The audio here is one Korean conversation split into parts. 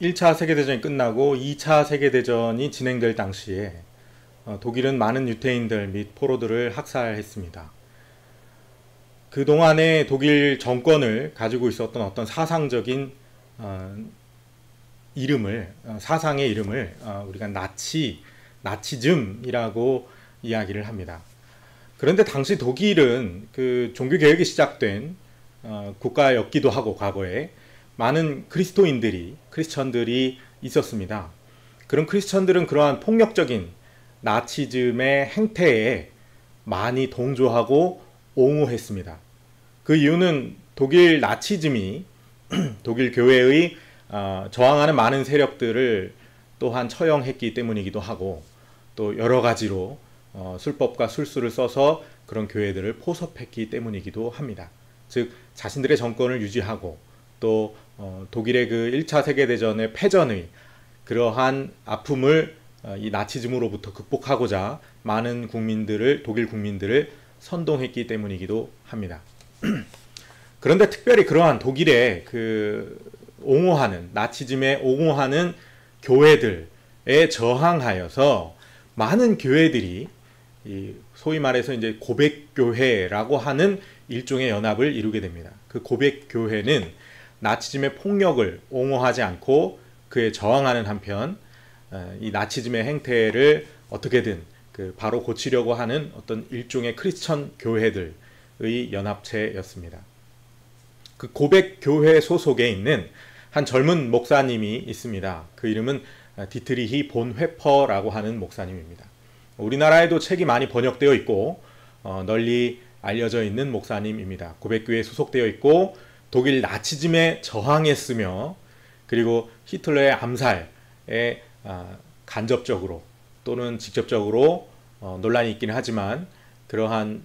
1차 세계대전이 끝나고 2차 세계대전이 진행될 당시에 독일은 많은 유태인들 및 포로들을 학살했습니다. 그동안의 독일 정권을 가지고 있었던 어떤 사상적인 사상의 이름을 우리가 나치즘이라고 이야기를 합니다. 그런데 당시 독일은 그 종교개혁이 시작된 국가였기도 하고 과거에 많은 크리스천들이 있었습니다. 그런 크리스천들은 그러한 폭력적인 나치즘의 행태에 많이 동조하고 옹호했습니다. 그 이유는 독일 나치즘이 독일 교회의 저항하는 많은 세력들을 또한 처형했기 때문이기도 하고, 또 여러 가지로 술법과 술수를 써서 그런 교회들을 포섭했기 때문이기도 합니다. 즉 자신들의 정권을 유지하고 또 독일의 그 1차 세계대전의 패전의 그러한 아픔을 이 나치즘으로부터 극복하고자 많은 독일 국민들을 선동했기 때문이기도 합니다. 그런데 특별히 그러한 독일의 나치즘에 옹호하는 교회들에 저항하여서 많은 교회들이 소위 말해서 이제 고백교회라고 하는 일종의 연합을 이루게 됩니다. 그 고백교회는 나치즘의 폭력을 옹호하지 않고 그에 저항하는 한편 이 나치즘의 행태를 어떻게든 바로 고치려고 하는 어떤 일종의 크리스천 교회들의 연합체였습니다. 그 고백교회 소속에 있는 한 젊은 목사님이 있습니다. 그 이름은 디트리히 본 회퍼라고 하는 목사님입니다. 우리나라에도 책이 많이 번역되어 있고 널리 알려져 있는 목사님입니다. 고백교회에 소속되어 있고 독일 나치즘에 저항했으며, 그리고 히틀러의 암살에 간접적으로 또는 직접적으로 논란이 있기는 하지만 그러한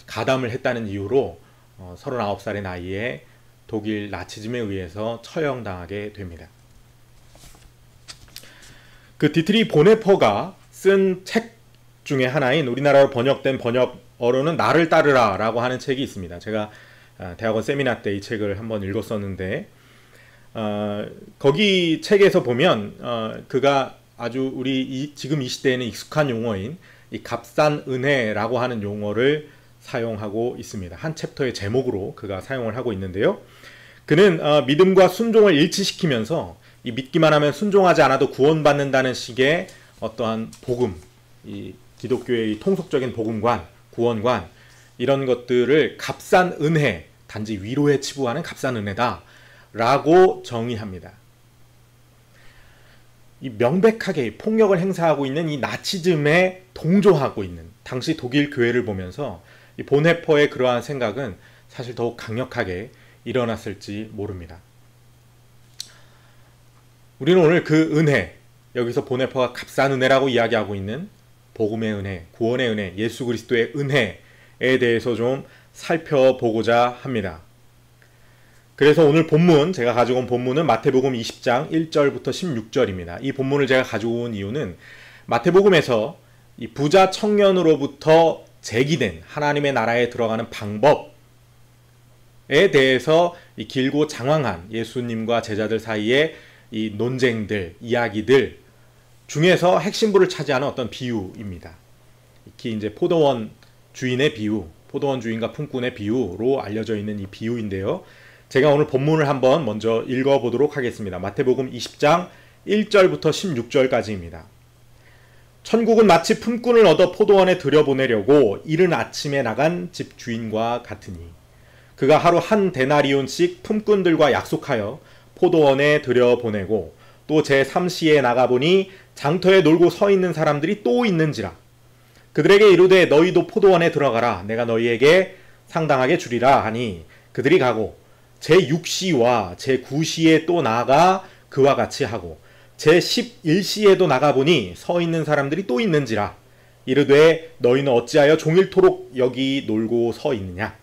가담을 했다는 이유로 39살의 나이에 독일 나치즘에 의해서 처형당하게 됩니다. 그 디트리 보네퍼가 쓴 책 중에 하나인, 우리나라로 번역된 번역어로는 나를 따르라 라고 하는 책이 있습니다. 제가 대학원 세미나 때 이 책을 한번 읽었었는데 거기 책에서 보면 그가 아주 지금 이 시대에는 익숙한 용어인 이 값싼 은혜라고 하는 용어를 사용하고 있습니다. 한 챕터의 제목으로 그가 사용을 하고 있는데요. 그는 믿음과 순종을 일치시키면서 이 믿기만 하면 순종하지 않아도 구원받는다는 식의 어떠한 복음, 이 기독교의 통속적인 복음관, 구원관, 이런 것들을 값싼 은혜, 단지 위로에 치부하는 값싼 은혜다 라고 정의합니다. 이 명백하게 폭력을 행사하고 있는 이 나치즘에 동조하고 있는 당시 독일 교회를 보면서 이 본헤퍼의 그러한 생각은 사실 더욱 강력하게 일어났을지 모릅니다. 우리는 오늘 그 은혜, 여기서 본헤퍼가 값싼 은혜라고 이야기하고 있는 복음의 은혜, 구원의 은혜, 예수 그리스도의 은혜에 대해서 좀 살펴보고자 합니다. 그래서 오늘 본문, 제가 가지고 온 본문은 마태복음 20장 1절부터 16절입니다. 이 본문을 제가 가지고 온 이유는 마태복음에서 이 부자 청년으로부터 제기된 하나님의 나라에 들어가는 방법에 대해서 이 길고 장황한 예수님과 제자들 사이의 이 논쟁들, 이야기들 중에서 핵심부를 차지하는 어떤 비유입니다. 특히 이제 포도원 주인의 비유, 포도원 주인과 품꾼의 비유로 알려져 있는 이 비유인데요. 제가 오늘 본문을 한번 먼저 읽어보도록 하겠습니다. 마태복음 20장 1절부터 16절까지입니다. 천국은 마치 품꾼을 얻어 포도원에 들여보내려고 이른 아침에 나간 집 주인과 같으니, 그가 하루 한 데나리온씩 품꾼들과 약속하여 포도원에 들여보내고 또 제3시에 나가보니 장터에 놀고 서 있는 사람들이 또 있는지라. 그들에게 이르되 너희도 포도원에 들어가라. 내가 너희에게 상당하게 주리라 하니 그들이 가고 제6시와 제9시에 또 나아가 그와 같이 하고 제11시에도 나가보니 서 있는 사람들이 또 있는지라. 이르되 너희는 어찌하여 종일토록 여기 놀고 서 있느냐.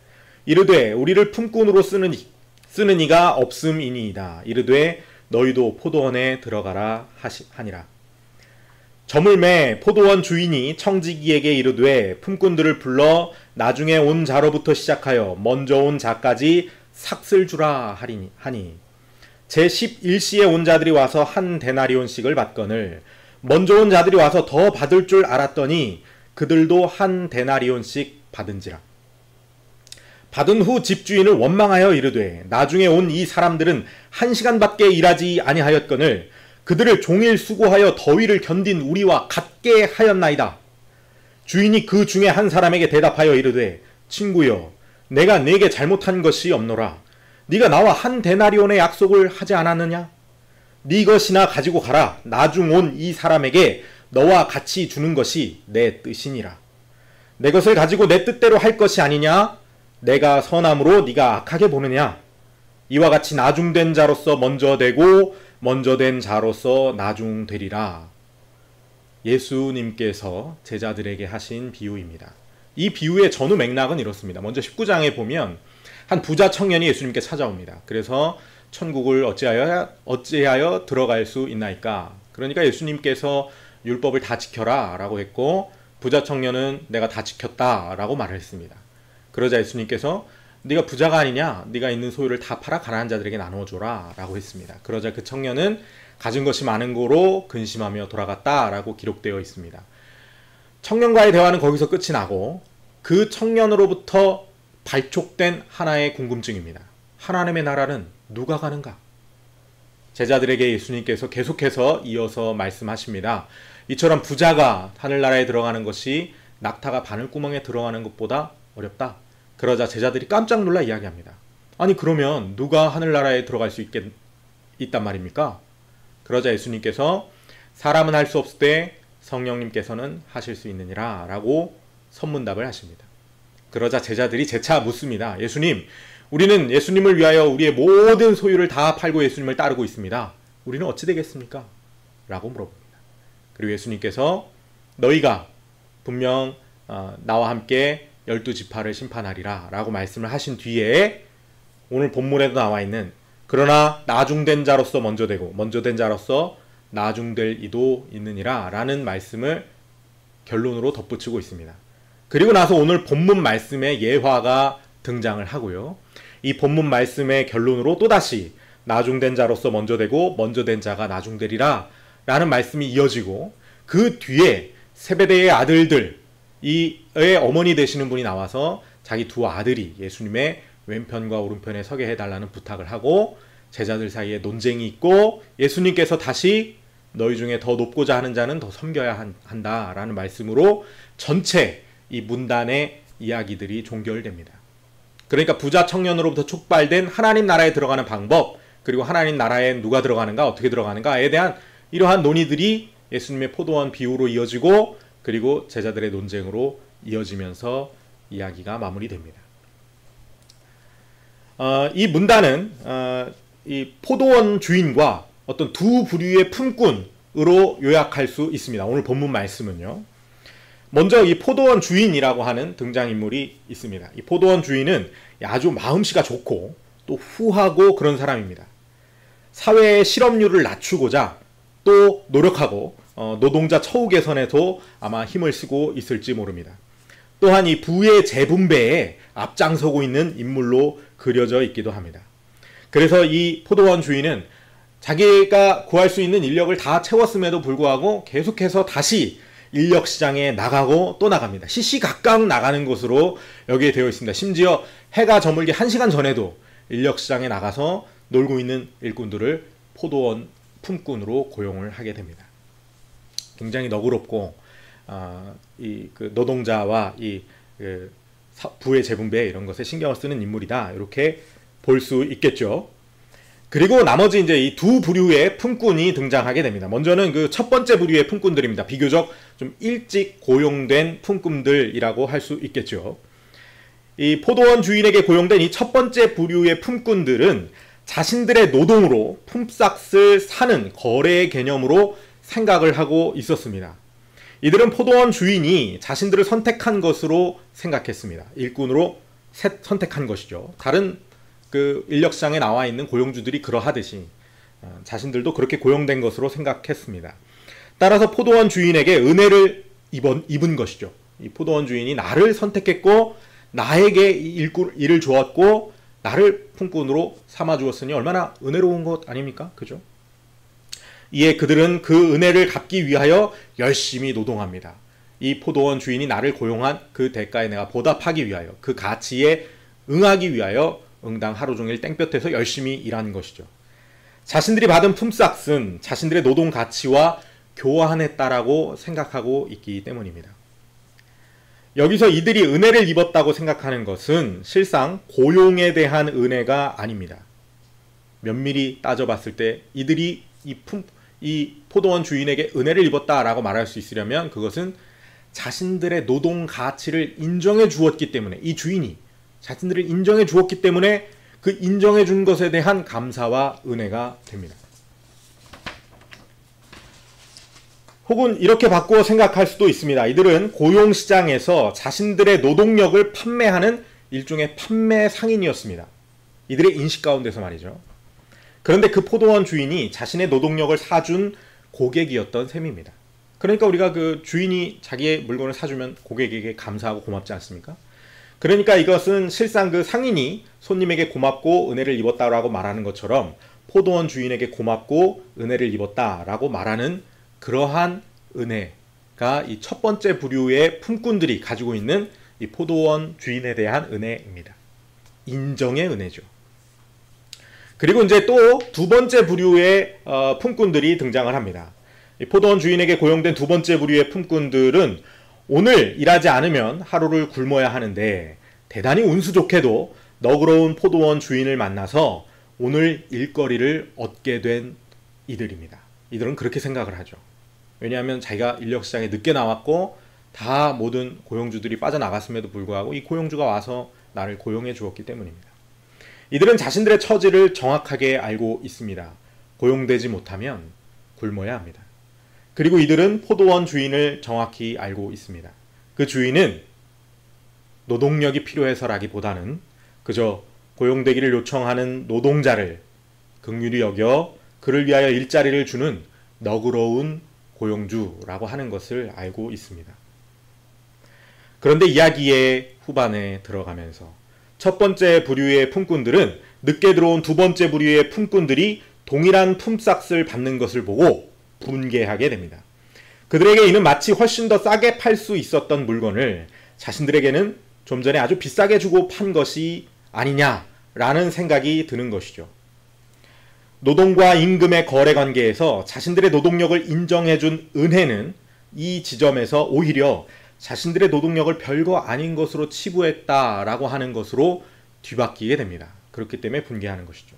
이르되 우리를 품꾼으로 쓰는 이가 없음이니이다. 이르되 너희도 포도원에 들어가라 하니라. 저물매 포도원 주인이 청지기에게 이르되 품꾼들을 불러 나중에 온 자로부터 시작하여 먼저 온 자까지 삭슬 주라 하니 제11시에 온 자들이 와서 한 데나리온씩을 받거늘 먼저 온 자들이 와서 더 받을 줄 알았더니 그들도 한 데나리온씩 받은지라. 받은 후 집주인을 원망하여 이르되 나중에 온 이 사람들은 1시간밖에 일하지 아니하였거늘 그들을 종일 수고하여 더위를 견딘 우리와 같게 하였나이다. 주인이 그 중에 한 사람에게 대답하여 이르되 친구여 내가 네게 잘못한 것이 없노라. 네가 나와 한 데나리온의 약속을 하지 않았느냐? 네 것이나 가지고 가라. 나중 온 이 사람에게 너와 같이 주는 것이 내 뜻이니라. 내 것을 가지고 내 뜻대로 할 것이 아니냐? 내가 선함으로 네가 악하게 보느냐? 이와 같이 나중된 자로서 먼저 되고 먼저 된 자로서 나중되리라. 예수님께서 제자들에게 하신 비유입니다. 이 비유의 전후 맥락은 이렇습니다. 먼저 19장에 보면 한 부자 청년이 예수님께 찾아옵니다. 그래서 천국을 어찌하여 들어갈 수 있나이까? 그러니까 예수님께서 율법을 다 지켜라 라고 했고 부자 청년은 내가 다 지켰다 라고 말을 했습니다. 그러자 예수님께서 네가 부자가 아니냐? 네가 있는 소유를 다 팔아 가난한 자들에게 나누어줘라 라고 했습니다. 그러자 그 청년은 가진 것이 많은 고로 근심하며 돌아갔다 라고 기록되어 있습니다. 청년과의 대화는 거기서 끝이 나고 그 청년으로부터 발족된 하나의 궁금증입니다. 하나님의 나라는 누가 가는가? 제자들에게 예수님께서 계속해서 이어서 말씀하십니다. 이처럼 부자가 하늘나라에 들어가는 것이 낙타가 바늘구멍에 들어가는 것보다 어렵다. 그러자 제자들이 깜짝 놀라 이야기합니다. 아니 그러면 누가 하늘나라에 들어갈 수 있단 말입니까? 그러자 예수님께서 사람은 할 수 없을 때 성령님께서는 하실 수 있느니라 라고 선문답을 하십니다. 그러자 제자들이 재차 묻습니다. 예수님, 우리는 예수님을 위하여 우리의 모든 소유를 다 팔고 예수님을 따르고 있습니다. 우리는 어찌 되겠습니까? 라고 물어봅니다. 그리고 예수님께서 너희가 분명 나와 함께 12지파를 심판하리라 라고 말씀을 하신 뒤에 오늘 본문에도 나와 있는 그러나 나중된 자로서 먼저 되고 먼저 된 자로서 나중될 이도 있느니라 라는 말씀을 결론으로 덧붙이고 있습니다. 그리고 나서 오늘 본문 말씀에 예화가 등장을 하고요. 이 본문 말씀의 결론으로 또다시 나중된 자로서 먼저 되고 먼저 된 자가 나중되리라 라는 말씀이 이어지고 그 뒤에 세베대의 아들들 이의 어머니 되시는 분이 나와서 자기 두 아들이 예수님의 왼편과 오른편에 서게 해달라는 부탁을 하고 제자들 사이에 논쟁이 있고 예수님께서 다시 너희 중에 더 높고자 하는 자는 더 섬겨야 한다라는 말씀으로 전체 이 문단의 이야기들이 종결됩니다. 그러니까 부자 청년으로부터 촉발된 하나님 나라에 들어가는 방법, 그리고 하나님 나라에 누가 들어가는가, 어떻게 들어가는가에 대한 이러한 논의들이 예수님의 포도원 비유로 이어지고 그리고 제자들의 논쟁으로 이어지면서 이야기가 마무리됩니다. 이 문단은 이 포도원 주인과 어떤 두 부류의 품꾼으로 요약할 수 있습니다. 오늘 본문 말씀은요. 먼저 이 포도원 주인이라고 하는 등장인물이 있습니다. 이 포도원 주인은 아주 마음씨가 좋고 또 후하고 그런 사람입니다. 사회의 실업률을 낮추고자 또 노력하고 노동자 처우 개선에도 아마 힘을 쓰고 있을지 모릅니다. 또한 이 부의 재분배에 앞장서고 있는 인물로 그려져 있기도 합니다. 그래서 이 포도원 주인은 자기가 구할 수 있는 인력을 다 채웠음에도 불구하고 계속해서 다시 인력 시장에 나가고 또 나갑니다. 시시각각 나가는 것으로 여기에 되어 있습니다. 심지어 해가 저물기 1시간 전에도 인력 시장에 나가서 놀고 있는 일꾼들을 포도원 품꾼으로 고용을 하게 됩니다. 굉장히 너그럽고 그 노동자와 부의 재분배 이런 것에 신경을 쓰는 인물이다. 이렇게 볼 수 있겠죠. 그리고 나머지 이제 이 두 부류의 품꾼이 등장하게 됩니다. 먼저는 그 첫 번째 부류의 품꾼들입니다. 비교적 좀 일찍 고용된 품꾼들이라고 할 수 있겠죠. 이 포도원 주인에게 고용된 이 첫 번째 부류의 품꾼들은 자신들의 노동으로 품삯을 사는 거래의 개념으로 생각을 하고 있었습니다. 이들은 포도원 주인이 자신들을 선택한 것으로 생각했습니다. 일꾼으로 선택한 것이죠. 다른 그 인력시장에 나와 있는 고용주들이 그러하듯이 자신들도 그렇게 고용된 것으로 생각했습니다. 따라서 포도원 주인에게 은혜를 입은 것이죠. 이 포도원 주인이 나를 선택했고 나에게 일을 주었고 나를 품꾼으로 삼아 주었으니 얼마나 은혜로운 것 아닙니까? 그죠? 이에 그들은 그 은혜를 갚기 위하여 열심히 노동합니다. 이 포도원 주인이 나를 고용한 그 대가에 내가 보답하기 위하여, 그 가치에 응하기 위하여 응당 하루 종일 땡볕에서 열심히 일하는 것이죠. 자신들이 받은 품삯은 자신들의 노동 가치와 교환했다라고 생각하고 있기 때문입니다. 여기서 이들이 은혜를 입었다고 생각하는 것은 실상 고용에 대한 은혜가 아닙니다. 면밀히 따져봤을 때 이들이 이 포도원 주인에게 은혜를 입었다라고 말할 수 있으려면 그것은 자신들의 노동 가치를 인정해 주었기 때문에, 이 주인이 자신들을 인정해 주었기 때문에 그 인정해 준 것에 대한 감사와 은혜가 됩니다. 혹은 이렇게 바꾸어 생각할 수도 있습니다. 이들은 고용시장에서 자신들의 노동력을 판매하는 일종의 판매 상인이었습니다. 이들의 인식 가운데서 말이죠. 그런데 그 포도원 주인이 자신의 노동력을 사준 고객이었던 셈입니다. 그러니까 우리가 그 주인이 자기의 물건을 사주면 고객에게 감사하고 고맙지 않습니까? 그러니까 이것은 실상 그 상인이 손님에게 고맙고 은혜를 입었다라고 말하는 것처럼 포도원 주인에게 고맙고 은혜를 입었다라고 말하는 그러한 은혜가 이 첫 번째 부류의 품꾼들이 가지고 있는 이 포도원 주인에 대한 은혜입니다. 인정의 은혜죠. 그리고 이제 또 두 번째 부류의 품꾼들이 등장을 합니다. 이 포도원 주인에게 고용된 두 번째 부류의 품꾼들은 오늘 일하지 않으면 하루를 굶어야 하는데 대단히 운수 좋게도 너그러운 포도원 주인을 만나서 오늘 일거리를 얻게 된 이들입니다. 이들은 그렇게 생각을 하죠. 왜냐하면 자기가 인력시장에 늦게 나왔고 다 모든 고용주들이 빠져나갔음에도 불구하고 이 고용주가 와서 나를 고용해 주었기 때문입니다. 이들은 자신들의 처지를 정확하게 알고 있습니다. 고용되지 못하면 굶어야 합니다. 그리고 이들은 포도원 주인을 정확히 알고 있습니다. 그 주인은 노동력이 필요해서라기보다는 그저 고용되기를 요청하는 노동자를 긍휼히 여겨 그를 위하여 일자리를 주는 너그러운 고용주라고 하는 것을 알고 있습니다. 그런데 이야기의 후반에 들어가면서 첫 번째 부류의 품꾼들은 늦게 들어온 두 번째 부류의 품꾼들이 동일한 품삯을 받는 것을 보고 분개하게 됩니다. 그들에게 이는 마치 훨씬 더 싸게 팔 수 있었던 물건을 자신들에게는 좀 전에 아주 비싸게 주고 판 것이 아니냐라는 생각이 드는 것이죠. 노동과 임금의 거래 관계에서 자신들의 노동력을 인정해준 은혜는 이 지점에서 오히려 자신들의 노동력을 별거 아닌 것으로 치부했다라고 하는 것으로 뒤바뀌게 됩니다. 그렇기 때문에 분개하는 것이죠.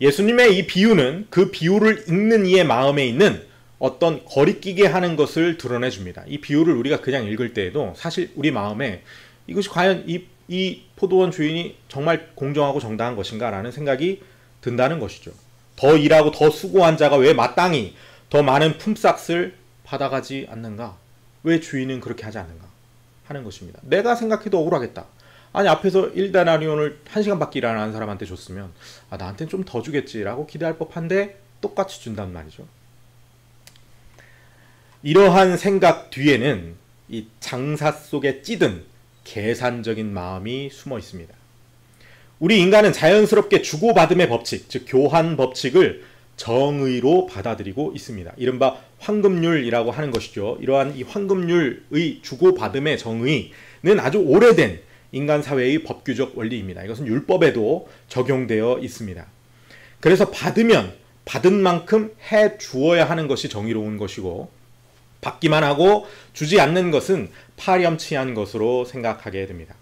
예수님의 이 비유는 그 비유를 읽는 이의 마음에 있는 어떤 거리끼게 하는 것을 드러내 줍니다. 이 비유를 우리가 그냥 읽을 때에도 사실 우리 마음에 이것이 과연 이 포도원 주인이 정말 공정하고 정당한 것인가 라는 생각이 든다는 것이죠. 더 일하고 더 수고한 자가 왜 마땅히 더 많은 품삯을 받아가지 않는가? 왜 주인은 그렇게 하지 않는가? 하는 것입니다. 내가 생각해도 억울하겠다. 아니 앞에서 1데나리온을 1시간밖에 일 안 하는 사람한테 줬으면 나한테는 좀 더 주겠지라고 기대할 법한데 똑같이 준단 말이죠. 이러한 생각 뒤에는 이 장사 속에 찌든 계산적인 마음이 숨어 있습니다. 우리 인간은 자연스럽게 주고받음의 법칙, 즉 교환 법칙을 정의로 받아들이고 있습니다. 이른바 황금률이라고 하는 것이죠. 이러한 이 황금률의 주고받음의 정의는 아주 오래된 인간 사회의 법규적 원리입니다. 이것은 율법에도 적용되어 있습니다. 그래서 받으면 받은 만큼 해 주어야 하는 것이 정의로운 것이고 받기만 하고 주지 않는 것은 파렴치한 것으로 생각하게 됩니다.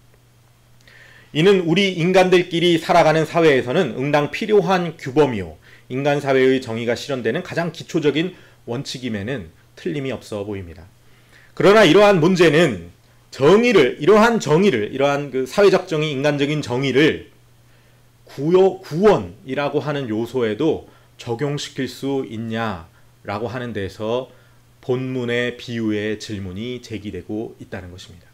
이는 우리 인간들끼리 살아가는 사회에서는 응당 필요한 규범이요 인간 사회의 정의가 실현되는 가장 기초적인 원칙임에는 틀림이 없어 보입니다. 그러나 이러한 문제는 이러한 그 사회적 정의, 인간적인 정의를 구원이라고 하는 요소에도 적용시킬 수 있냐라고 하는 데서 본문의 비유의 질문이 제기되고 있다는 것입니다.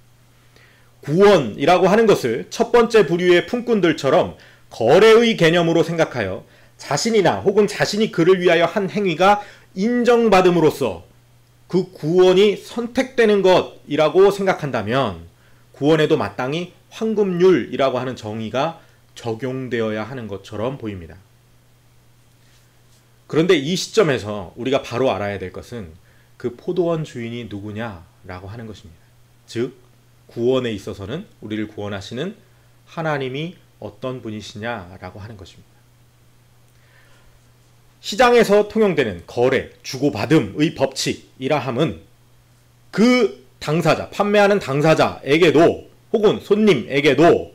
구원이라고 하는 것을 첫 번째 부류의 품꾼들처럼 거래의 개념으로 생각하여 자신이나 혹은 자신이 그를 위하여 한 행위가 인정받음으로써 그 구원이 선택되는 것이라고 생각한다면 구원에도 마땅히 황금률이라고 하는 정의가 적용되어야 하는 것처럼 보입니다. 그런데 이 시점에서 우리가 바로 알아야 될 것은 그 포도원 주인이 누구냐라고 하는 것입니다. 즉 구원에 있어서는 우리를 구원하시는 하나님이 어떤 분이시냐라고 하는 것입니다. 시장에서 통용되는 거래, 주고받음의 법칙이라 함은 그 당사자, 판매하는 당사자에게도 혹은 손님에게도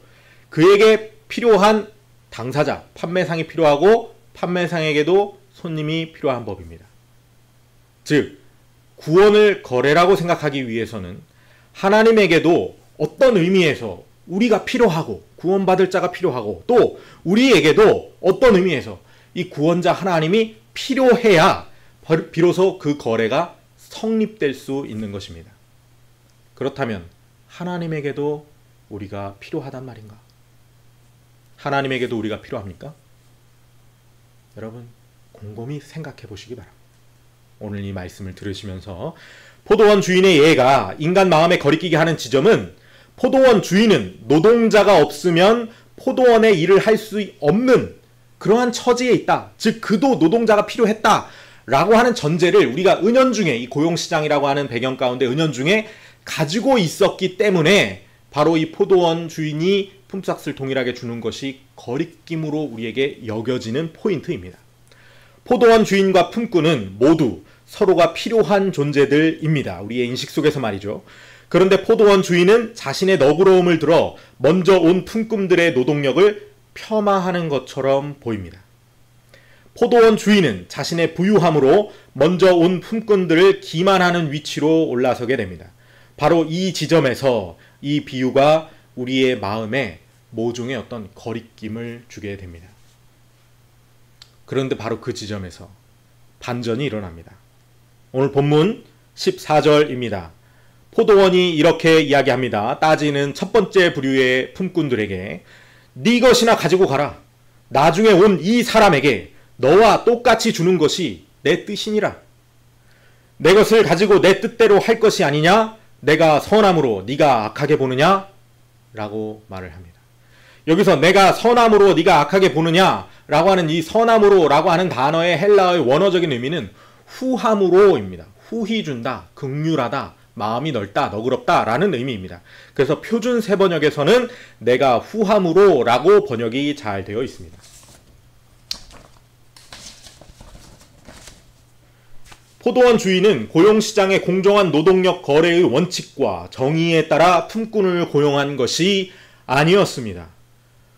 그에게 필요한 당사자, 판매상이 필요하고 판매상에게도 손님이 필요한 법입니다. 즉 구원을 거래라고 생각하기 위해서는 하나님에게도 어떤 의미에서 우리가 필요하고 구원받을 자가 필요하고 또 우리에게도 어떤 의미에서 이 구원자 하나님이 필요해야 비로소 그 거래가 성립될 수 있는 것입니다. 그렇다면 하나님에게도 우리가 필요하단 말인가? 하나님에게도 우리가 필요합니까? 여러분 곰곰이 생각해 보시기 바랍니다. 오늘 이 말씀을 들으시면서 포도원 주인의 예가 인간 마음에 거리끼게 하는 지점은 포도원 주인은 노동자가 없으면 포도원의 일을 할 수 없는 그러한 처지에 있다. 즉 그도 노동자가 필요했다. 라고 하는 전제를 우리가 은연중에 이 고용시장이라고 하는 배경 가운데 은연중에 가지고 있었기 때문에 바로 이 포도원 주인이 품삯을 동일하게 주는 것이 거리낌으로 우리에게 여겨지는 포인트입니다. 포도원 주인과 품꾼은 모두 서로가 필요한 존재들입니다. 우리의 인식 속에서 말이죠. 그런데 포도원 주인은 자신의 너그러움을 들어 먼저 온 품꾼들의 노동력을 폄하하는 것처럼 보입니다. 포도원 주인은 자신의 부유함으로 먼저 온 품꾼들을 기만하는 위치로 올라서게 됩니다. 바로 이 지점에서 이 비유가 우리의 마음에 모종의 어떤 거리낌을 주게 됩니다. 그런데 바로 그 지점에서 반전이 일어납니다. 오늘 본문 14절입니다. 포도원이 이렇게 이야기합니다. 따지는 첫 번째 부류의 품꾼들에게 네 것이나 가지고 가라. 나중에 온 이 사람에게 너와 똑같이 주는 것이 내 뜻이니라. 내 것을 가지고 내 뜻대로 할 것이 아니냐? 내가 선함으로 네가 악하게 보느냐? 라고 말을 합니다. 여기서 내가 선함으로 네가 악하게 보느냐? 라고 하는 이 선함으로 라고 하는 단어의 헬라어의 원어적인 의미는 후함으로입니다. 후히 준다, 긍휼하다, 마음이 넓다, 너그럽다 라는 의미입니다. 그래서 표준 세번역에서는 내가 후함으로 라고 번역이 잘 되어 있습니다. 포도원 주인은 고용시장의 공정한 노동력 거래의 원칙과 정의에 따라 품꾼을 고용한 것이 아니었습니다.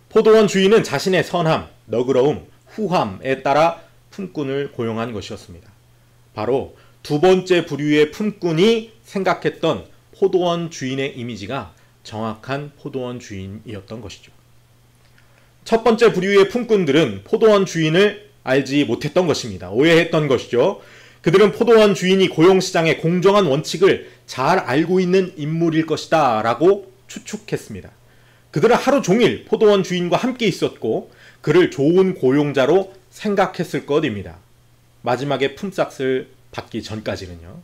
포도원 주인은 자신의 선함, 너그러움, 후함에 따라 품꾼을 고용한 것이었습니다. 바로 두 번째 부류의 품꾼이 생각했던 포도원 주인의 이미지가 정확한 포도원 주인이었던 것이죠. 첫 번째 부류의 품꾼들은 포도원 주인을 알지 못했던 것입니다. 오해했던 것이죠. 그들은 포도원 주인이 고용시장의 공정한 원칙을 잘 알고 있는 인물일 것이다 라고 추측했습니다. 그들은 하루 종일 포도원 주인과 함께 있었고 그를 좋은 고용자로 생각했을 것입니다. 마지막에 품삯을 받기 전까지는요.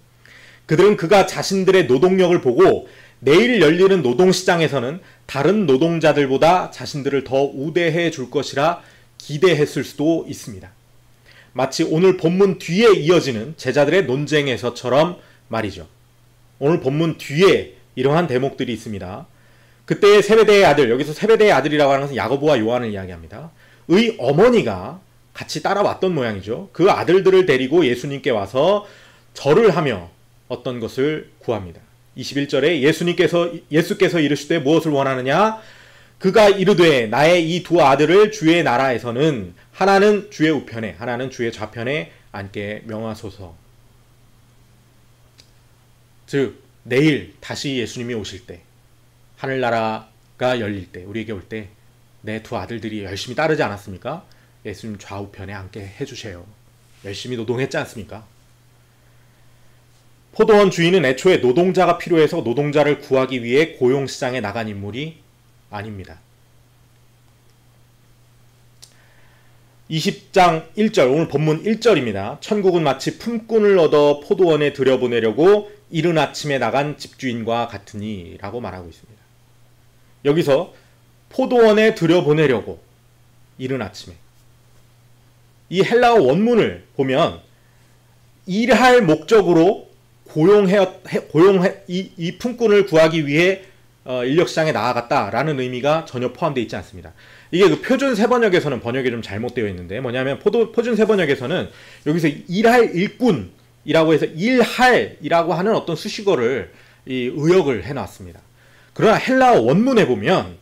그들은 그가 자신들의 노동력을 보고 내일 열리는 노동시장에서는 다른 노동자들보다 자신들을 더 우대해 줄 것이라 기대했을 수도 있습니다. 마치 오늘 본문 뒤에 이어지는 제자들의 논쟁에서처럼 말이죠. 오늘 본문 뒤에 이러한 대목들이 있습니다. 그때의 세베대의 아들, 여기서 세베대의 아들이라고 하는 것은 야고보와 요한을 이야기합니다. 의 어머니가 같이 따라왔던 모양이죠. 그 아들들을 데리고 예수님께 와서 절을 하며 어떤 것을 구합니다. 21절에 예수께서 이르시되 무엇을 원하느냐? 그가 이르되 나의 이 두 아들을 주의 나라에서는 하나는 주의 우편에 하나는 주의 좌편에 앉게 명하소서. 즉 내일 다시 예수님이 오실 때 하늘나라가 열릴 때 우리에게 올 때 내 두 아들들이 열심히 따르지 않았습니까? 예수님 좌우편에 앉게 해주세요. 열심히 노동했지 않습니까? 포도원 주인은 애초에 노동자가 필요해서 노동자를 구하기 위해 고용시장에 나간 인물이 아닙니다. 20장 1절, 오늘 본문 1절입니다. 천국은 마치 품꾼을 얻어 포도원에 들여보내려고 이른 아침에 나간 집주인과 같으니 라고 말하고 있습니다. 여기서 포도원에 들여보내려고 이른 아침에. 이 헬라어 원문을 보면 일할 목적으로 이 품꾼을 구하기 위해 인력시장에 나아갔다라는 의미가 전혀 포함되어 있지 않습니다. 이게 그 표준 세번역에서는 번역이 좀 잘못되어 있는데, 뭐냐면 표준 세번역에서는 여기서 일할 일꾼이라고 해서 일할이라고 하는 어떤 수식어를 의역을 해놨습니다. 그러나 헬라어 원문에 보면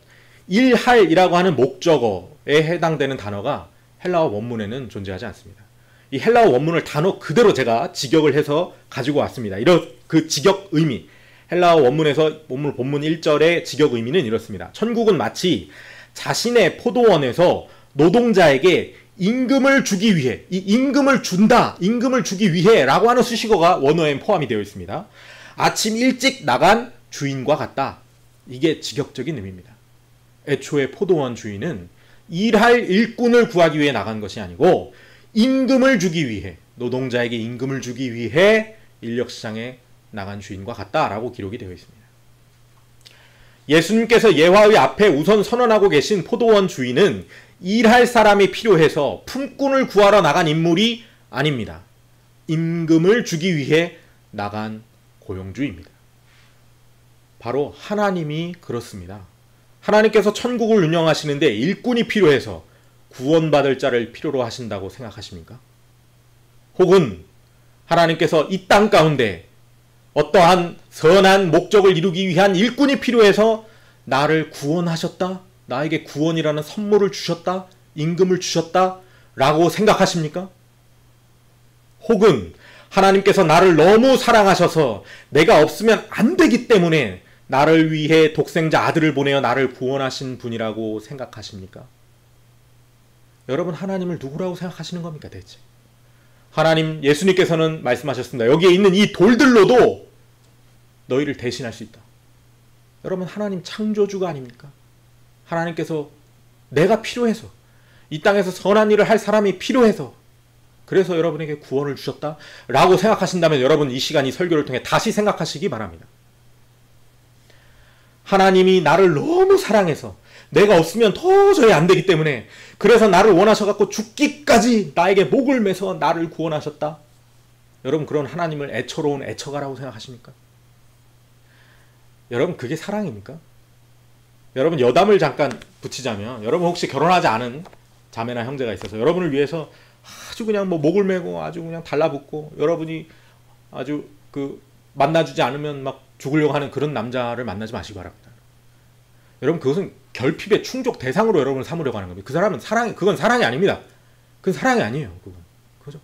일할이라고 하는 목적어에 해당되는 단어가 헬라어 원문에는 존재하지 않습니다. 이 헬라어 원문을 단어 그대로 제가 직역을 해서 가지고 왔습니다. 이런 그 직역 의미, 헬라어 원문에서 본문 1절의 직역 의미는 이렇습니다. 천국은 마치 자신의 포도원에서 노동자에게 임금을 주기 위해, 이 임금을 준다, 임금을 주기 위해 라고 하는 수식어가 원어에 포함이 되어 있습니다. 아침 일찍 나간 주인과 같다. 이게 직역적인 의미입니다. 애초에 포도원 주인은 일할 일꾼을 구하기 위해 나간 것이 아니고 임금을 주기 위해, 노동자에게 임금을 주기 위해 인력시장에 나간 주인과 같다라고 기록이 되어 있습니다. 예수님께서 예화의 앞에 우선 선언하고 계신 포도원 주인은 일할 사람이 필요해서 품꾼을 구하러 나간 인물이 아닙니다. 임금을 주기 위해 나간 고용주입니다. 바로 하나님이 그렇습니다. 하나님께서 천국을 운영하시는데 일꾼이 필요해서 구원받을 자를 필요로 하신다고 생각하십니까? 혹은 하나님께서 이 땅 가운데 어떠한 선한 목적을 이루기 위한 일꾼이 필요해서 나를 구원하셨다? 나에게 구원이라는 선물을 주셨다? 임금을 주셨다? 라고 생각하십니까? 혹은 하나님께서 나를 너무 사랑하셔서 내가 없으면 안 되기 때문에 나를 위해 독생자 아들을 보내어 나를 구원하신 분이라고 생각하십니까? 여러분, 하나님을 누구라고 생각하시는 겁니까 대체? 하나님, 예수님께서는 말씀하셨습니다. 여기에 있는 이 돌들로도 너희를 대신할 수 있다. 여러분, 하나님 창조주가 아닙니까? 하나님께서 내가 필요해서, 이 땅에서 선한 일을 할 사람이 필요해서, 그래서 여러분에게 구원을 주셨다 라고 생각하신다면 여러분, 이 시간 이 설교를 통해 다시 생각하시기 바랍니다. 하나님이 나를 너무 사랑해서 내가 없으면 도저히 안 되기 때문에 그래서 나를 원하셔갖고 죽기까지 나에게 목을 매서 나를 구원하셨다. 여러분, 그런 하나님을 애처로운 애처가라고 생각하십니까? 여러분, 그게 사랑입니까? 여러분, 여담을 잠깐 붙이자면, 여러분 혹시 결혼하지 않은 자매나 형제가 있어서 여러분을 위해서 아주 그냥 뭐 목을 매고 아주 그냥 달라붙고 여러분이 아주 만나주지 않으면 막 죽으려고 하는 그런 남자를 만나지 마시기 바랍니다. 여러분, 그것은 결핍의 충족 대상으로 여러분을 삼으려고 하는 겁니다. 그 사람은 그건 사랑이 아닙니다. 그건 사랑이 아니에요. 그죠?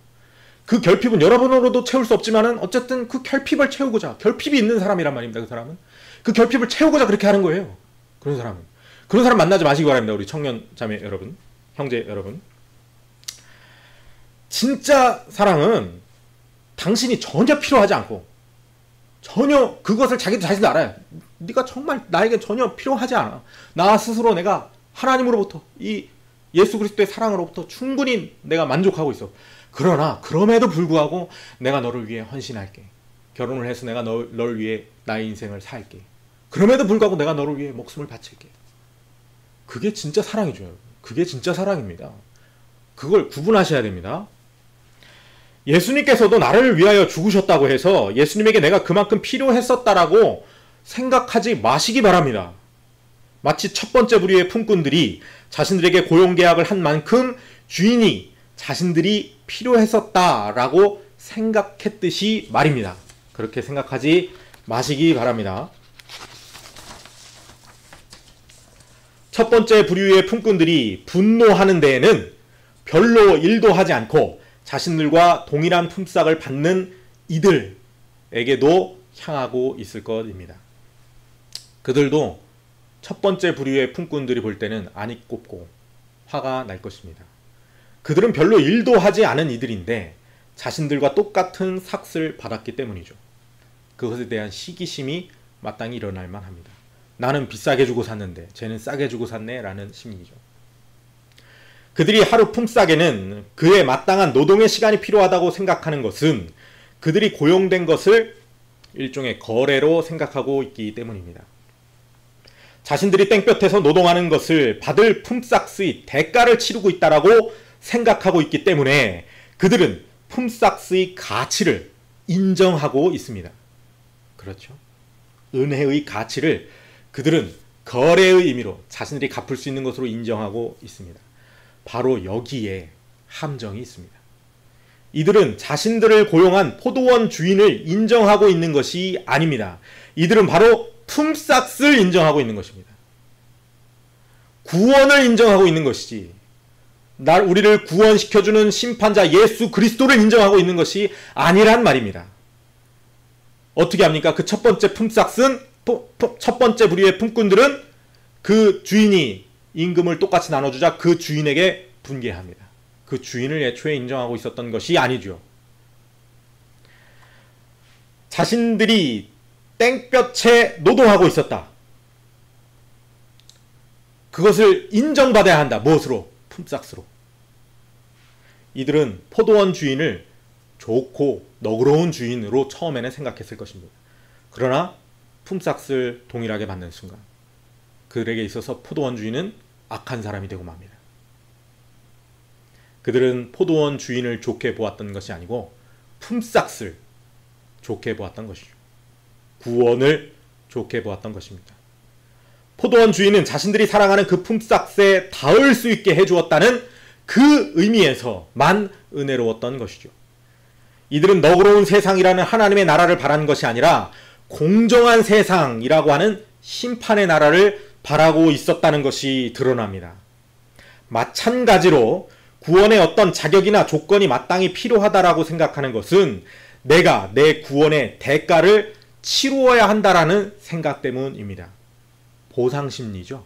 그 결핍은 여러분으로도 채울 수 없지만은 어쨌든 그 결핍을 채우고자, 결핍이 있는 사람이란 말입니다. 그 사람은 그 결핍을 채우고자 그렇게 하는 거예요. 그런 사람 만나지 마시기 바랍니다. 우리 청년 자매 여러분, 형제 여러분. 진짜 사랑은 당신이 전혀 필요하지 않고, 전혀 그것을 자기도 자신도 알아요. 네가 정말 나에게 전혀 필요하지 않아. 나 스스로 내가 하나님으로부터, 이 예수 그리스도의 사랑으로부터 충분히 내가 만족하고 있어. 그러나 그럼에도 불구하고 내가 너를 위해 헌신할게. 결혼을 해서 내가 너를 위해 나의 인생을 살게. 그럼에도 불구하고 내가 너를 위해 목숨을 바칠게. 그게 진짜 사랑이죠, 여러분. 그게 진짜 사랑입니다. 그걸 구분하셔야 됩니다. 예수님께서도 나를 위하여 죽으셨다고 해서 예수님에게 내가 그만큼 필요했었다라고 생각하지 마시기 바랍니다. 마치 첫 번째 부류의 품꾼들이 자신들에게 고용계약을 한 만큼 주인이 자신들이 필요했었다라고 생각했듯이 말입니다. 그렇게 생각하지 마시기 바랍니다. 첫 번째 부류의 품꾼들이 분노하는 데에는 별로 일도 하지 않고 자신들과 동일한 품삯을 받는 이들에게도 향하고 있을 것입니다. 그들도 첫 번째 부류의 품꾼들이 볼 때는 안이 꼽고 화가 날 것입니다. 그들은 별로 일도 하지 않은 이들인데 자신들과 똑같은 삭을 받았기 때문이죠. 그것에 대한 시기심이 마땅히 일어날 만합니다. 나는 비싸게 주고 샀는데 쟤는 싸게 주고 샀네 라는 심리죠. 그들이 하루 품삯에는 그에 마땅한 노동의 시간이 필요하다고 생각하는 것은 그들이 고용된 것을 일종의 거래로 생각하고 있기 때문입니다. 자신들이 땡볕에서 노동하는 것을 받을 품삯의 대가를 치르고 있다라고 생각하고 있기 때문에 그들은 품삯의 가치를 인정하고 있습니다. 그렇죠. 은혜의 가치를 그들은 거래의 의미로 자신들이 갚을 수 있는 것으로 인정하고 있습니다. 바로 여기에 함정이 있습니다. 이들은 자신들을 고용한 포도원 주인을 인정하고 있는 것이 아닙니다. 이들은 바로 품삯을 인정하고 있는 것입니다. 구원을 인정하고 있는 것이지 우리를 구원시켜주는 심판자 예수 그리스도를 인정하고 있는 것이 아니란 말입니다. 어떻게 합니까? 그 첫 번째 품삯은 첫 번째 부류의 품꾼들은 그 주인이 임금을 똑같이 나눠주자 그 주인에게 분개합니다. 그 주인을 애초에 인정하고 있었던 것이 아니죠. 자신들이 땡볕에 노동하고 있었다. 그것을 인정받아야 한다. 무엇으로? 품삯으로. 이들은 포도원 주인을 좋고 너그러운 주인으로 처음에는 생각했을 것입니다. 그러나 품삯을 동일하게 받는 순간 그들에게 있어서 포도원 주인은 악한 사람이 되고 맙니다. 그들은 포도원 주인을 좋게 보았던 것이 아니고 품삯을 좋게 보았던 것이죠. 구원을 좋게 보았던 것입니다. 포도원 주인은 자신들이 사랑하는 그 품삯에 닿을 수 있게 해주었다는 그 의미에서만 은혜로웠던 것이죠. 이들은 너그러운 세상이라는 하나님의 나라를 바라는 것이 아니라 공정한 세상이라고 하는 심판의 나라를 바라고 있었다는 것이 드러납니다. 마찬가지로 구원의 어떤 자격이나 조건이 마땅히 필요하다라고 생각하는 것은 내가 내 구원의 대가를 치루어야 한다라는 생각 때문입니다. 보상심리죠.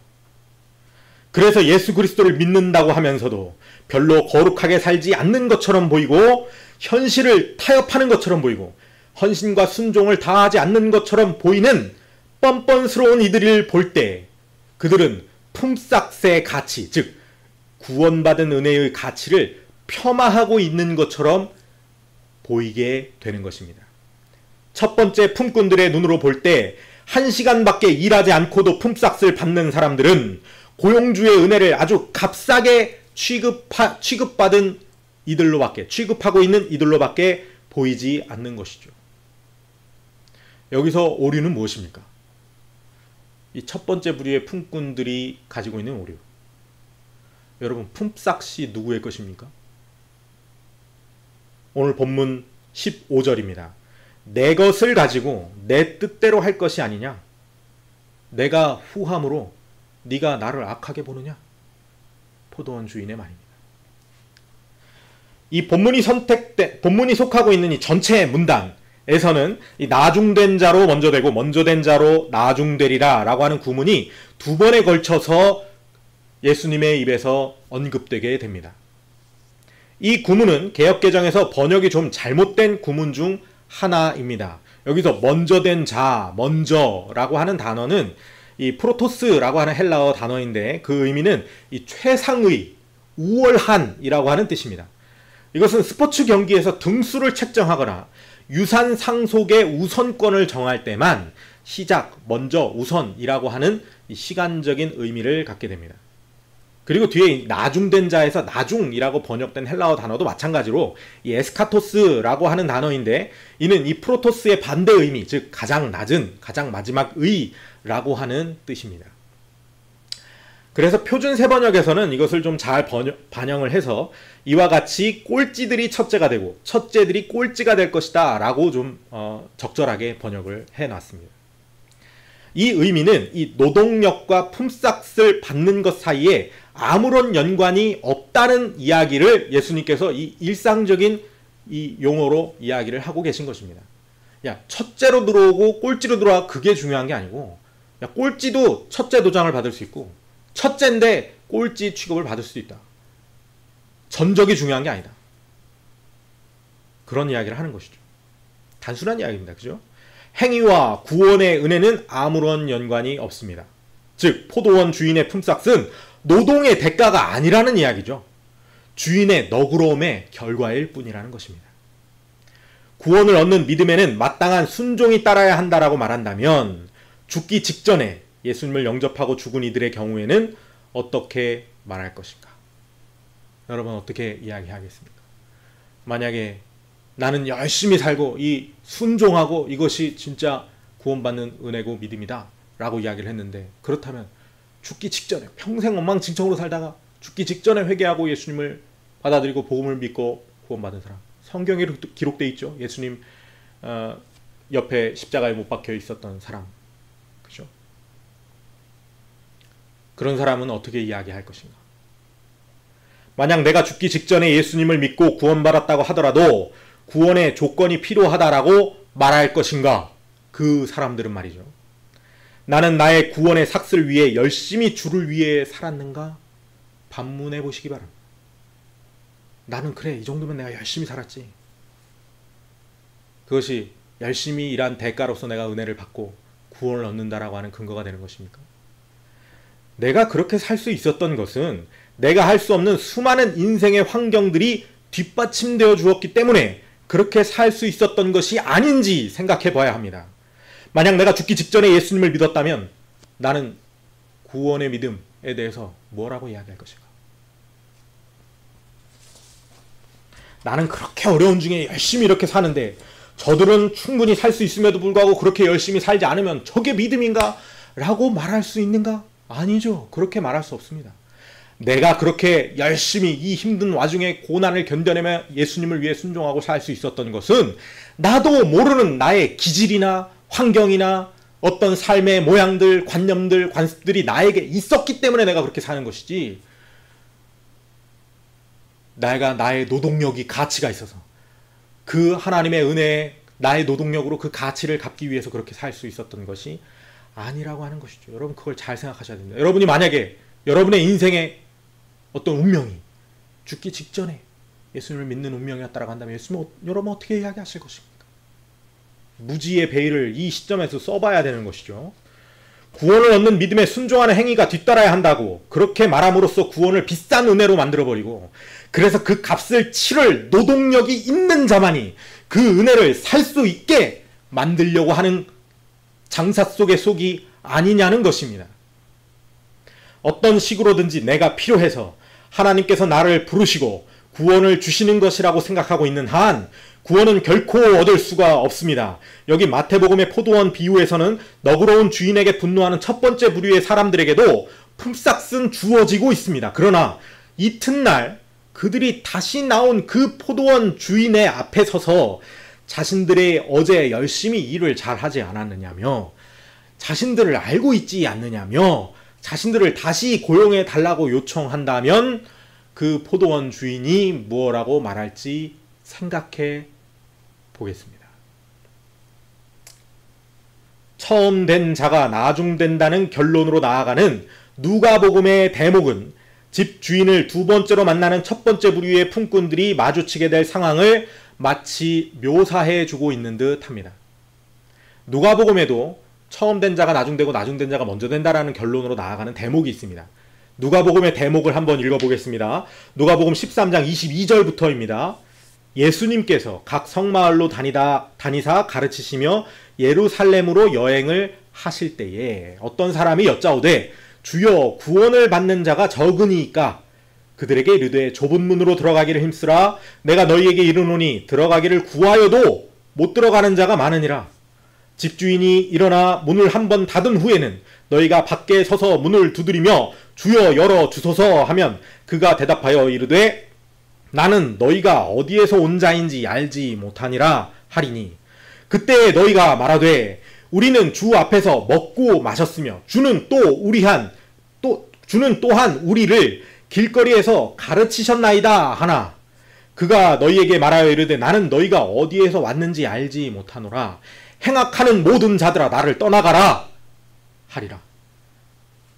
그래서 예수 그리스도를 믿는다고 하면서도 별로 거룩하게 살지 않는 것처럼 보이고 현실을 타협하는 것처럼 보이고 헌신과 순종을 다하지 않는 것처럼 보이는 뻔뻔스러운 이들을 볼 때 그들은 품삯의 가치, 즉 구원받은 은혜의 가치를 폄하하고 있는 것처럼 보이게 되는 것입니다. 첫 번째 품꾼들의 눈으로 볼 때 1시간밖에 일하지 않고도 품삯을 받는 사람들은 고용주의 은혜를 아주 값싸게 취급받은 이들로밖에, 취급하고 있는 이들로밖에 보이지 않는 것이죠. 여기서 오류는 무엇입니까? 이 첫 번째 부류의 품꾼들이 가지고 있는 오류. 여러분, 품삯이 누구의 것입니까? 오늘 본문 15절입니다. 내 것을 가지고 내 뜻대로 할 것이 아니냐? 내가 후함으로 네가 나를 악하게 보느냐? 포도원 주인의 말입니다. 이 본문이 속하고 있는 이 전체 문단에서는 이 나중된 자로 먼저 되고 먼저 된 자로 나중되리라 라고 하는 구문이 두 번에 걸쳐서 예수님의 입에서 언급되게 됩니다. 이 구문은 개역개정에서 번역이 좀 잘못된 구문 중 하나입니다. 여기서 먼저 된 자, 먼저라고 하는 단어는 이 프로토스라고 하는 헬라어 단어인데 그 의미는 이 최상의, 우월한이라고 하는 뜻입니다. 이것은 스포츠 경기에서 등수를 책정하거나 유산 상속의 우선권을 정할 때만 시작, 먼저, 우선이라고 하는 이 시간적인 의미를 갖게 됩니다. 그리고 뒤에 나중된 자에서 나중이라고 번역된 헬라어 단어도 마찬가지로 이 에스카토스라고 하는 단어인데 이는 이 프로토스의 반대 의미, 즉 가장 낮은, 가장 마지막의라고 하는 뜻입니다. 그래서 표준 세번역에서는 이것을 좀 잘 반영을 해서 이와 같이 꼴찌들이 첫째가 되고 첫째들이 꼴찌가 될 것이다 라고 좀 적절하게 번역을 해놨습니다. 이 의미는 이 노동력과 품삯을 받는 것 사이에 아무런 연관이 없다는 이야기를 예수님께서 이 일상적인 이 용어로 이야기를 하고 계신 것입니다. 야, 첫째로 들어오고 꼴찌로 들어와 그게 중요한 게 아니고 야, 꼴찌도 첫째 도장을 받을 수 있고 첫째인데 꼴찌 취급을 받을 수도 있다. 전적이 중요한 게 아니다. 그런 이야기를 하는 것이죠. 단순한 이야기입니다. 그죠? 행위와 구원의 은혜는 아무런 연관이 없습니다. 즉 포도원 주인의 품삯은 노동의 대가가 아니라는 이야기죠. 주인의 너그러움의 결과일 뿐이라는 것입니다. 구원을 얻는 믿음에는 마땅한 순종이 따라야 한다라고 말한다면 죽기 직전에 예수님을 영접하고 죽은 이들의 경우에는 어떻게 말할 것인가? 여러분 어떻게 이야기하겠습니까? 만약에 나는 열심히 살고 이 순종하고 이것이 진짜 구원받는 은혜고 믿음이다 라고 이야기를 했는데, 그렇다면 죽기 직전에 평생 엉망진창으로 살다가 죽기 직전에 회개하고 예수님을 받아들이고 복음을 믿고 구원받은 사람, 성경에 기록되어 있죠. 예수님 옆에 십자가에 못 박혀 있었던 사람, 그죠? 그런 사람은 어떻게 이야기할 것인가? 만약 내가 죽기 직전에 예수님을 믿고 구원받았다고 하더라도 구원의 조건이 필요하다라고 말할 것인가? 그 사람들은 말이죠. 나는 나의 구원의 삭슬 위해 열심히 주를 위해 살았는가? 반문해 보시기 바랍니다. 나는 그래, 이 정도면 내가 열심히 살았지. 그것이 열심히 일한 대가로서 내가 은혜를 받고 구원을 얻는다라고 하는 근거가 되는 것입니까? 내가 그렇게 살 수 있었던 것은 내가 할 수 없는 수많은 인생의 환경들이 뒷받침되어 주었기 때문에 그렇게 살 수 있었던 것이 아닌지 생각해 봐야 합니다. 만약 내가 죽기 직전에 예수님을 믿었다면 나는 구원의 믿음에 대해서 뭐라고 이야기할 것인가? 나는 그렇게 어려운 중에 열심히 이렇게 사는데 저들은 충분히 살 수 있음에도 불구하고 그렇게 열심히 살지 않으면 저게 믿음인가? 라고 말할 수 있는가? 아니죠. 그렇게 말할 수 없습니다. 내가 그렇게 열심히 이 힘든 와중에 고난을 견뎌내며 예수님을 위해 순종하고 살 수 있었던 것은 나도 모르는 나의 기질이나 환경이나 어떤 삶의 모양들, 관념들, 관습들이 나에게 있었기 때문에 내가 그렇게 사는 것이지, 내가 나의 노동력이 가치가 있어서 그 하나님의 은혜에 나의 노동력으로 그 가치를 갚기 위해서 그렇게 살 수 있었던 것이 아니라고 하는 것이죠. 여러분 그걸 잘 생각하셔야 됩니다. 여러분이 만약에 여러분의 인생의 어떤 운명이 죽기 직전에 예수님을 믿는 운명이었다고 한다면 여러분 어떻게 이야기하실 것입니까? 무지의 베일을 이 시점에서 써봐야 되는 것이죠. 구원을 얻는 믿음에 순종하는 행위가 뒤따라야 한다고 그렇게 말함으로써 구원을 비싼 은혜로 만들어버리고, 그래서 그 값을 치를 노동력이 있는 자만이 그 은혜를 살 수 있게 만들려고 하는 장사 속의 속이 아니냐는 것입니다. 어떤 식으로든지 내가 필요해서 하나님께서 나를 부르시고 구원을 주시는 것이라고 생각하고 있는 한 구원은 결코 얻을 수가 없습니다. 여기 마태복음의 포도원 비유에서는 너그러운 주인에게 분노하는 첫 번째 부류의 사람들에게도 품삯은 주어지고 있습니다. 그러나 이튿날 그들이 다시 나온 그 포도원 주인의 앞에 서서 자신들의 어제 열심히 일을 잘하지 않았느냐며, 자신들을 알고 있지 않느냐며 자신들을 다시 고용해 달라고 요청한다면 그 포도원 주인이 무엇라고 말할지 생각해 보겠습니다. 처음 된 자가 나중된다는 결론으로 나아가는 누가복음의 대목은 집 주인을 두 번째로 만나는 첫 번째 부류의 품꾼들이 마주치게 될 상황을 마치 묘사해 주고 있는 듯 합니다. 누가복음에도 처음 된 자가 나중되고 나중된 자가 먼저 된다라는 결론으로 나아가는 대목이 있습니다. 누가복음의 대목을 한번 읽어보겠습니다. 누가복음 13장 22절부터입니다. 예수님께서 각 성마을로 다니사 가르치시며 예루살렘으로 여행을 하실 때에 어떤 사람이 여짜오되 주여 구원을 받는 자가 적으니까 그들에게 이르되 좁은 문으로 들어가기를 힘쓰라. 내가 너희에게 이르노니 들어가기를 구하여도 못 들어가는 자가 많으니라. 집주인이 일어나 문을 한번 닫은 후에는 너희가 밖에 서서 문을 두드리며 주여 열어 주소서 하면 그가 대답하여 이르되 나는 너희가 어디에서 온 자인지 알지 못하니라 하리니 그때 너희가 말하되 우리는 주 앞에서 먹고 마셨으며 주는 또한 우리를 길거리에서 가르치셨나이다 하나 그가 너희에게 말하여 이르되 나는 너희가 어디에서 왔는지 알지 못하노라. 행악하는 모든 자들아 나를 떠나가라 하리라.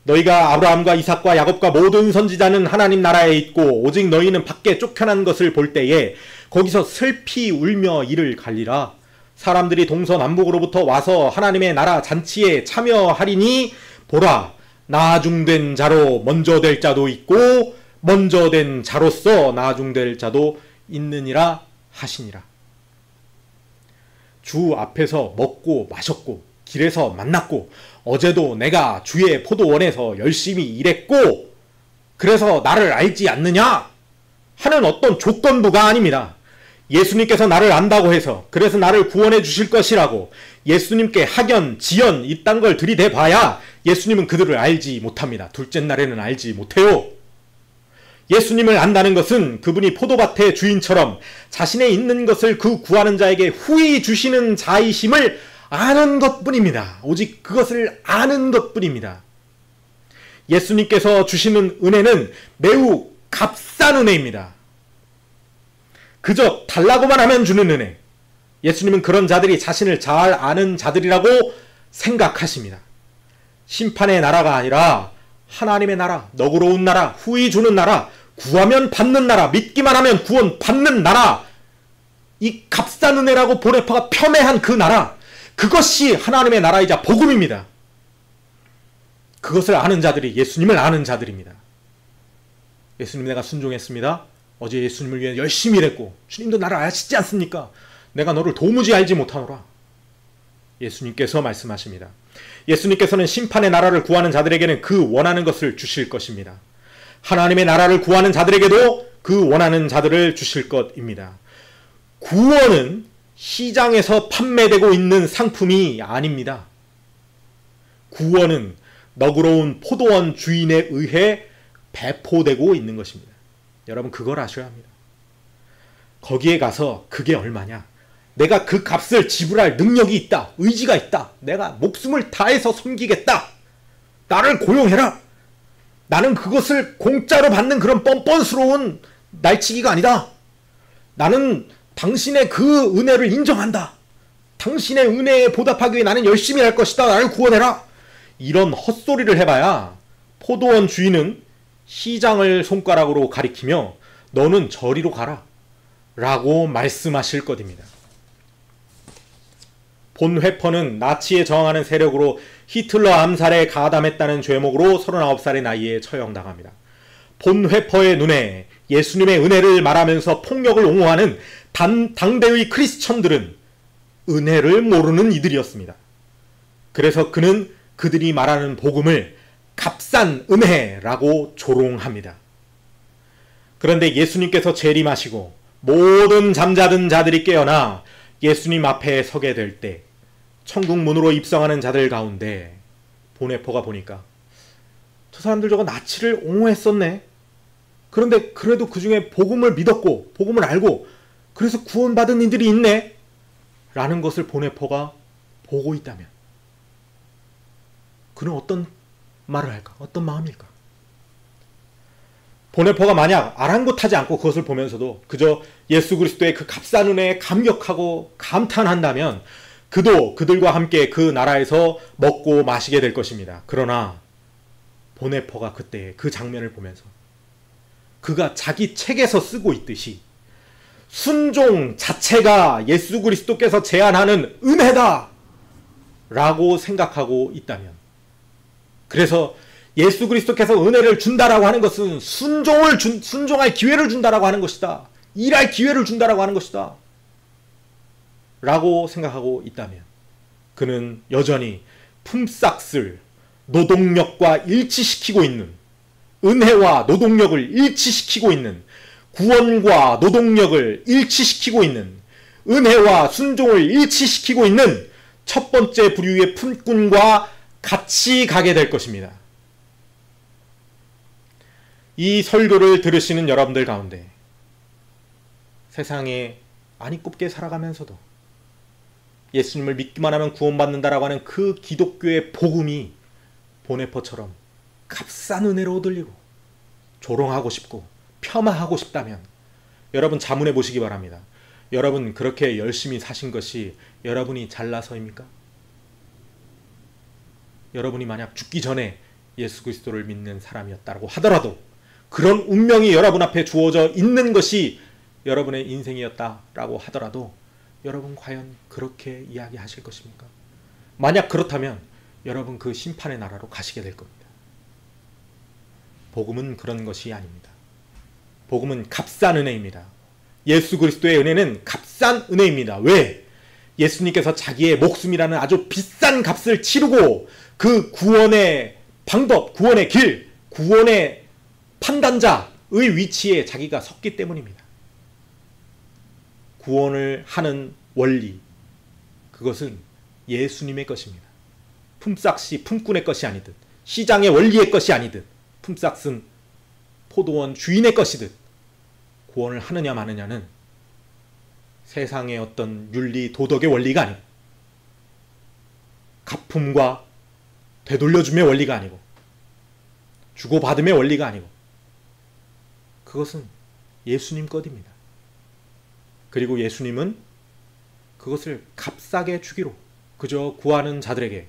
너희가 아브라함과 이삭과 야곱과 모든 선지자는 하나님 나라에 있고 오직 너희는 밖에 쫓겨난 것을 볼 때에 거기서 슬피 울며 이를 갈리라. 사람들이 동서남북으로부터 와서 하나님의 나라 잔치에 참여하리니 보라 나중된 자로 먼저 될 자도 있고 먼저 된 자로서 나중될 자도 있느니라 하시니라. 주 앞에서 먹고 마셨고 길에서 만났고 어제도 내가 주의 포도원에서 열심히 일했고 그래서 나를 알지 않느냐 하는 어떤 조건부가 아닙니다. 예수님께서 나를 안다고 해서 그래서 나를 구원해 주실 것이라고 예수님께 학연, 지연 이딴 걸 들이대 봐야 예수님은 그들을 알지 못합니다. 둘째 날에는 알지 못해요. 예수님을 안다는 것은 그분이 포도밭의 주인처럼 자신의 있는 것을 그 구하는 자에게 후히 주시는 자이심을 아는 것뿐입니다. 오직 그것을 아는 것뿐입니다. 예수님께서 주시는 은혜는 매우 값싼 은혜입니다. 그저 달라고만 하면 주는 은혜. 예수님은 그런 자들이 자신을 잘 아는 자들이라고 생각하십니다. 심판의 나라가 아니라 하나님의 나라, 너그러운 나라, 후히 주는 나라, 구하면 받는 나라, 믿기만 하면 구원 받는 나라, 이 값싼 은혜라고 보네파가 폄훼한 그 나라, 그것이 하나님의 나라이자 복음입니다. 그것을 아는 자들이 예수님을 아는 자들입니다. 예수님 내가 순종했습니다. 어제 예수님을 위해 열심히 일했고 주님도 나를 아시지 않습니까? 내가 너를 도무지 알지 못하노라. 예수님께서 말씀하십니다. 예수님께서는 심판의 나라를 구하는 자들에게는 그 원하는 것을 주실 것입니다. 하나님의 나라를 구하는 자들에게도 그 원하는 자들을 주실 것입니다. 구원은 시장에서 판매되고 있는 상품이 아닙니다. 구원은 너그러운 포도원 주인에 의해 배포되고 있는 것입니다. 여러분 그걸 아셔야 합니다. 거기에 가서 그게 얼마냐? 내가 그 값을 지불할 능력이 있다. 의지가 있다. 내가 목숨을 다해서 섬기겠다. 나를 고용해라. 나는 그것을 공짜로 받는 그런 뻔뻔스러운 날치기가 아니다. 나는 당신의 그 은혜를 인정한다. 당신의 은혜에 보답하기 위해 나는 열심히 할 것이다. 나를 구원해라. 이런 헛소리를 해봐야 포도원 주인은 시장을 손가락으로 가리키며 너는 저리로 가라 라고 말씀하실 것입니다. 본 회퍼는 나치에 저항하는 세력으로 히틀러 암살에 가담했다는 죄목으로 39살의 나이에 처형당합니다. 본 회퍼의 눈에 예수님의 은혜를 말하면서 폭력을 옹호하는 당대의 크리스천들은 은혜를 모르는 이들이었습니다. 그래서 그는 그들이 말하는 복음을 값싼 은혜라고 조롱합니다. 그런데 예수님께서 재림하시고 모든 잠자던 자들이 깨어나 예수님 앞에 서게 될 때 천국 문으로 입성하는 자들 가운데 보네포가 보니까 저 사람들 저거 나치를 옹호했었네. 그런데 그래도 그 중에 복음을 믿었고 복음을 알고 그래서 구원받은 이들이 있네 라는 것을 보네포가 보고 있다면 그는 어떤 말을 할까? 어떤 마음일까? 보네포가 만약 아랑곳하지 않고 그것을 보면서도 그저 예수 그리스도의 그 값싼 은혜에 감격하고 감탄한다면 그도 그들과 함께 그 나라에서 먹고 마시게 될 것입니다. 그러나 보네포가 그때 그 장면을 보면서 그가 자기 책에서 쓰고 있듯이 순종 자체가 예수 그리스도께서 제안하는 은혜다 라고 생각하고 있다면 그래서 예수 그리스도께서 은혜를 준다라고 하는 것은 순종할 기회를 준다라고 하는 것이다. 일할 기회를 준다라고 하는 것이다. 라고 생각하고 있다면 그는 여전히 품삯을 노동력과 일치시키고 있는 은혜와 노동력을 일치시키고 있는 구원과 노동력을 일치시키고 있는 은혜와 순종을 일치시키고 있는 첫 번째 부류의 품꾼과 같이 가게 될 것입니다. 이 설교를 들으시는 여러분들 가운데 세상에 안이 꼽게 살아가면서도 예수님을 믿기만 하면 구원받는다라고 하는 그 기독교의 복음이 보네포처럼 값싼 은혜로 들리고 조롱하고 싶고 폄하하고 싶다면 여러분 자문해 보시기 바랍니다. 여러분 그렇게 열심히 사신 것이 여러분이 잘나서입니까? 여러분이 만약 죽기 전에 예수 그리스도를 믿는 사람이었다고 하더라도 그런 운명이 여러분 앞에 주어져 있는 것이 여러분의 인생이었다라고 하더라도 여러분 과연 그렇게 이야기하실 것입니까? 만약 그렇다면 여러분 그 심판의 나라로 가시게 될 겁니다. 복음은 그런 것이 아닙니다. 복음은 값싼 은혜입니다. 예수 그리스도의 은혜는 값싼 은혜입니다. 왜? 예수님께서 자기의 목숨이라는 아주 비싼 값을 치르고 그 구원의 방법, 구원의 길, 구원의 판단자의 위치에 자기가 섰기 때문입니다. 구원을 하는 원리, 그것은 예수님의 것입니다. 품삯이 품꾼의 것이 아니듯, 시장의 원리의 것이 아니듯, 품삯은 포도원 주인의 것이듯, 구원을 하느냐 마느냐는 세상의 어떤 윤리, 도덕의 원리가 아니고, 갚음과 되돌려줌의 원리가 아니고, 주고받음의 원리가 아니고, 그것은 예수님 것입니다. 그리고 예수님은 그것을 값싸게 주기로 그저 구하는 자들에게,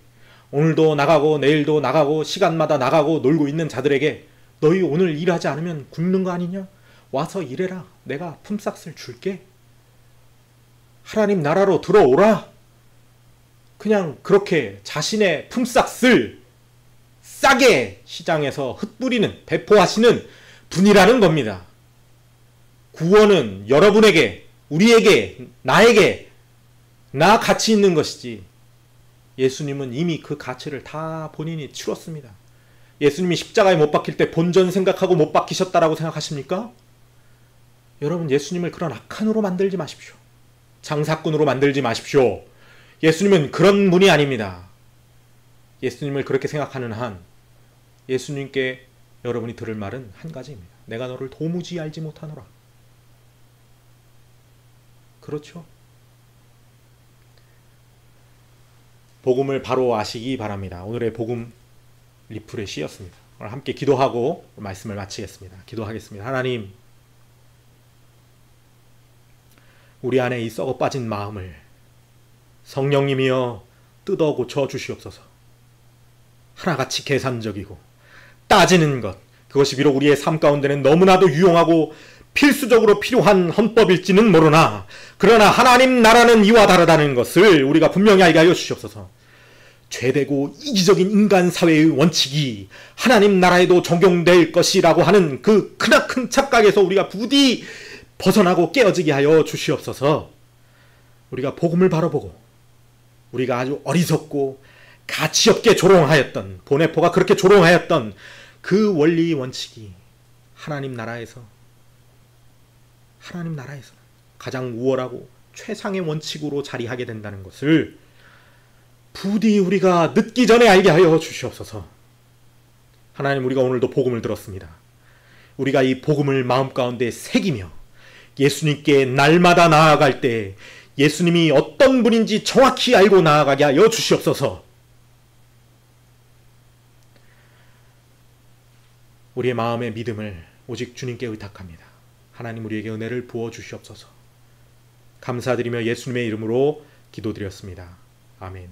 오늘도 나가고 내일도 나가고 시간마다 나가고 놀고 있는 자들에게 너희 오늘 일하지 않으면 굶는 거 아니냐? 와서 일해라. 내가 품삯을 줄게. 하나님 나라로 들어오라. 그냥 그렇게 자신의 품삯을 싸게 시장에서 흩뿌리는, 배포하시는 분이라는 겁니다. 구원은 여러분에게, 우리에게, 나에게 나 가치 있는 것이지, 예수님은 이미 그 가치를 다 본인이 치렀습니다. 예수님이 십자가에 못 박힐 때 본전 생각하고 못 박히셨다라고 생각하십니까? 여러분, 예수님을 그런 악한으로 만들지 마십시오. 장사꾼으로 만들지 마십시오. 예수님은 그런 분이 아닙니다. 예수님을 그렇게 생각하는 한 예수님께 여러분이 들을 말은 한 가지입니다. 내가 너를 도무지 알지 못하노라. 그렇죠? 복음을 바로 아시기 바랍니다. 오늘의 복음 리프레시였습니다. 오늘 함께 기도하고 말씀을 마치겠습니다. 기도하겠습니다. 하나님, 우리 안에 이 썩어 빠진 마음을 성령님이여 뜯어 고쳐 주시옵소서. 하나같이 계산적이고 따지는 것, 그것이 비록 우리의 삶 가운데는 너무나도 유용하고 필수적으로 필요한 헌법일지는 모르나, 그러나 하나님 나라는 이와 다르다는 것을 우리가 분명히 알게 하여 주시옵소서. 죄되고 이기적인 인간 사회의 원칙이 하나님 나라에도 적용될 것이라고 하는 그 크나큰 착각에서 우리가 부디 벗어나고 깨어지게 하여 주시옵소서. 우리가 복음을 바라보고 우리가 아주 어리석고 가치없게 조롱하였던, 보네포가 그렇게 조롱하였던 그 원리 원칙이 하나님 나라에서 가장 우월하고 최상의 원칙으로 자리하게 된다는 것을 부디 우리가 늦기 전에 알게 하여 주시옵소서. 하나님, 우리가 오늘도 복음을 들었습니다. 우리가 이 복음을 마음 가운데 새기며 예수님께 날마다 나아갈 때 예수님이 어떤 분인지 정확히 알고 나아가게 하여 주시옵소서. 우리의 마음의 믿음을 오직 주님께 의탁합니다. 하나님, 우리에게 은혜를 부어 주시옵소서. 감사드리며 예수님의 이름으로 기도드렸습니다. 아멘.